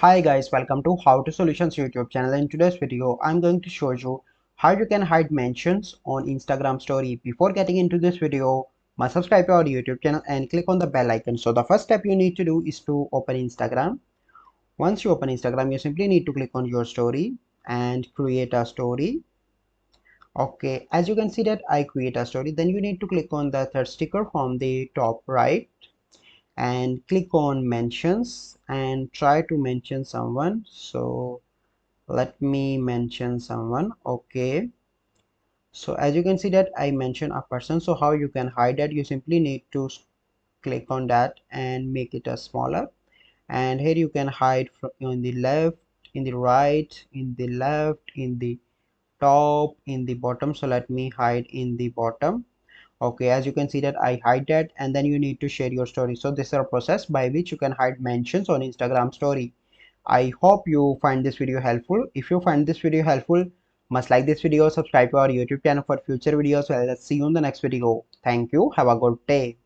Hi guys, welcome to How to Solutions YouTube channel. In today's video, I'm going to show you how you can hide mentions on Instagram story. Before getting into this video, must subscribe to our YouTube channel and click on the bell icon. So the first step you need to do is to open Instagram. Once you open Instagram, you simply need to click on your story and create a story. Okay, as you can see that I create a story, then you need to click on the third sticker from the top right and click on mentions and try to mention someone. So let me mention someone. Okay, so as you can see that I mentioned a person. So how you can hide that? You simply need to click on that and make it a smaller, and here you can hide from in the left, in the right, in the left, in the top, in the bottom. So let me hide in the bottom. Okay, as you can see that I hide that, and then you need to share your story. So this is a process by which you can hide mentions on Instagram story. I hope you find this video helpful. If you find this video helpful, must like this video, subscribe to our YouTube channel for future videos. Well, let's see you in the next video. Thank you. Have a good day.